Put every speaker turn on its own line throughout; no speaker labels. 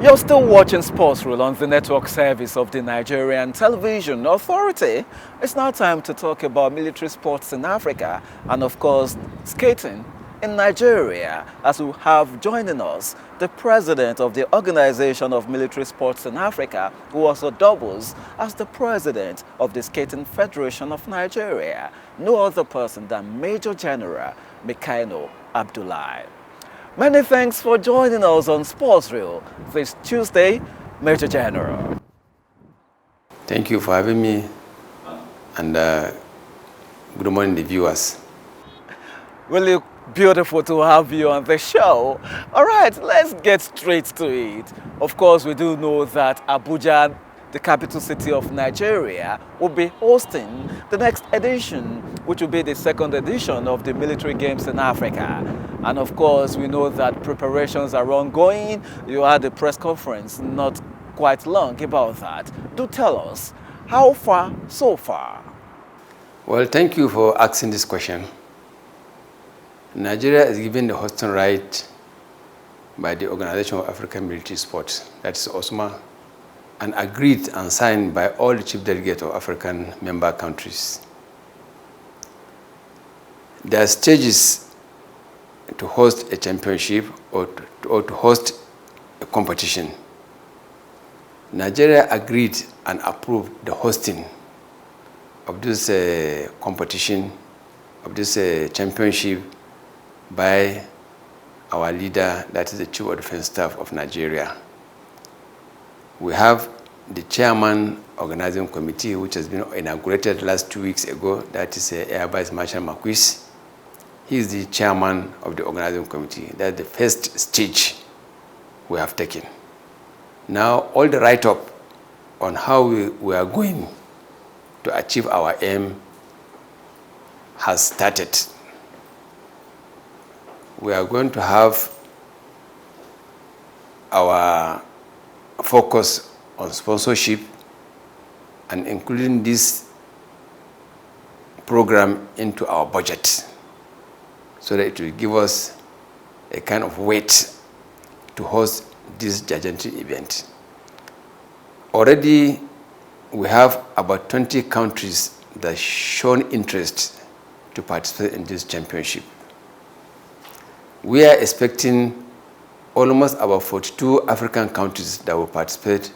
You're still watching Sports Rule on the network service of the Nigerian Television Authority. It's now time to talk about military sports in Africa and, of course, skating in Nigeria, as we have joining us the president of the Organization of Military Sports in Africa, who also doubles as the president of the Skating Federation of Nigeria. No other person than Major General Maikano Abdullahi. Many thanks for joining us on Sports Reel this Tuesday, Major General.
Thank you for having me, and good morning, the viewers.
Really beautiful to have you on the show. All right, let's get straight to it. Of course, we do know that Abuja, the capital city of Nigeria, will be hosting the next edition, which will be the second edition of the military games in Africa. And of course, we know that preparations are ongoing. You had a press conference not quite long about that. Do tell us, how far so far?
Well, thank you for asking this question. Nigeria is given the hosting right by the Organization of African Military Sports, that is OSMA, and agreed and signed by all the chief delegates of African member countries. There are stages to host a championship or to host a competition. Nigeria agreed and approved the hosting of this competition, of this championship, by our leader, that is the Chief of Defense Staff of Nigeria. We have the chairman organizing committee, which has been inaugurated last 2 weeks ago, that is Air Vice Marshal Marquis. He is the chairman of the organizing committee. That's the first stage we have taken. Now, all the write-up on how we are going to achieve our aim has started. We are going to have our focus on sponsorship and including this program into our budget, so that it will give us a kind of weight to host this gigantic event. Already, we have about 20 countries that shown interest to participate in this championship. We are expecting almost about 42 African countries that will participate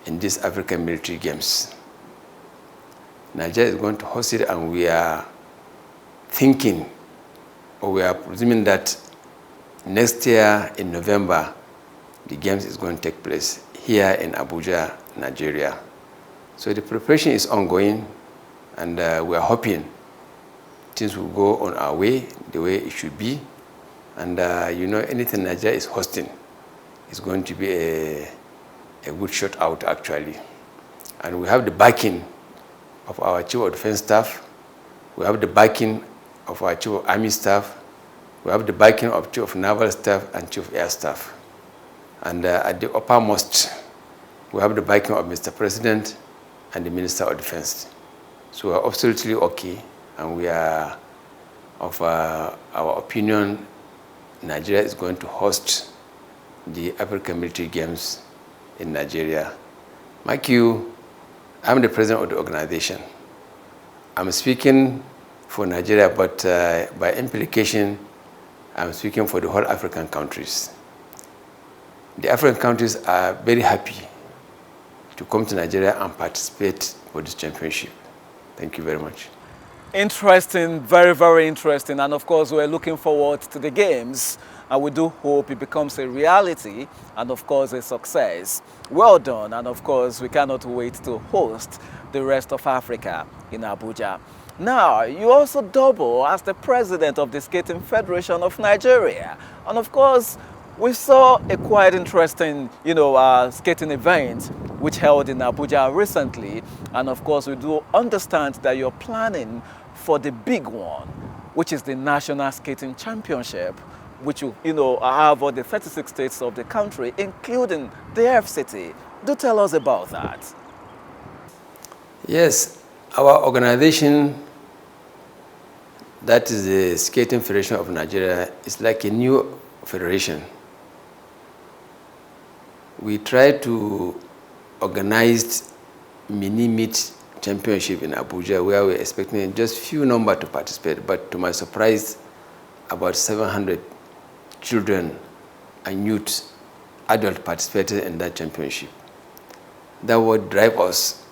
in these African military games. Nigeria is going to host it, and we are thinking, or we are presuming that next year in November, the games is going to take place here in Abuja, Nigeria. So the preparation is ongoing, and we are hoping things will go on our way, the way it should be. And you know, anything Nigeria is hosting is going to be a good shot out, actually. And we have the backing of our Chief of Defense Staff. We have the backing of our Chief of Army Staff. We have the backing of Chief of Naval Staff and Chief of Air Staff. And at the uppermost, we have the backing of Mr. President and the Minister of Defense. So we are absolutely okay, and we are of our opinion, Nigeria is going to host the African Military Games in Nigeria. Like you, I'm the president of the organization. I'm speaking for Nigeria, but by implication, I'm speaking for the whole African countries. The African countries are very happy to come to Nigeria and participate for this championship. Thank you very much.
Interesting, very, very interesting. And of course, we're looking forward to the games, and we do hope it becomes a reality and of course a success. Well done, and of course we cannot wait to host the rest of Africa in Abuja. Now, you also double as the president of the Skating Federation of Nigeria, and of course we saw a quite interesting, skating event which held in Abuja recently, and of course we do understand that you're planning for the big one, which is the National Skating Championship, which will, have all the 36 states of the country, including the FCT. Do tell us about that.
Yes, our organization, that is the Skating Federation of Nigeria, is like a new federation. We tried to organize mini meet championship in Abuja where we're expecting just few number to participate, but to my surprise, about 700 children and youth, adult participated in that championship. That would drive us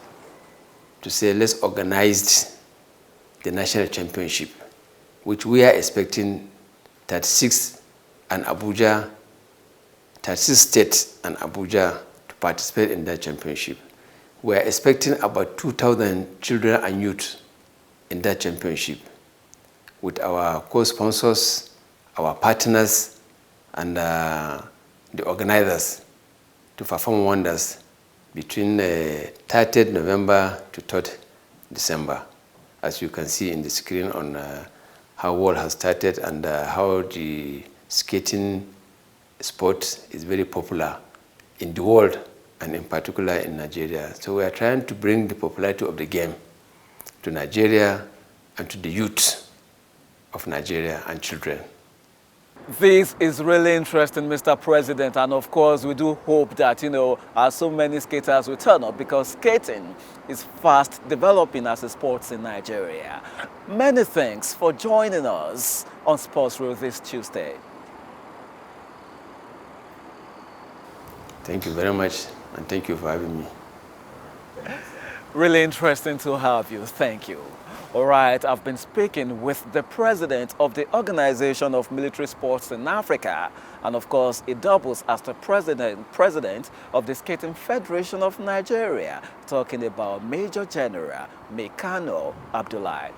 to say, let's organize the national championship, which we are expecting 36 and Abuja, 36 states and Abuja to participate in that championship. We are expecting about 2,000 children and youth in that championship with our co-sponsors, our partners, and the organizers to perform wonders between 30th November to 3rd December, as you can see in the screen on how world has started and how the skating sport is very popular in the world and in particular in Nigeria. So we are trying to bring the popularity of the game to Nigeria and to the youth of Nigeria and children.
This is really interesting, Mr. President, and of course we do hope that, so many skaters will turn up because skating is fast developing as a sport in Nigeria. Many thanks for joining us on Sports Row this Tuesday.
Thank you very much, and thank you for having me.
Really interesting to have you. Thank you. All right, I've been speaking with the president of the Organization of Military Sports in Africa, and of course, it doubles as the president of the Skating Federation of Nigeria, talking about Major General Maikano Abdullahi.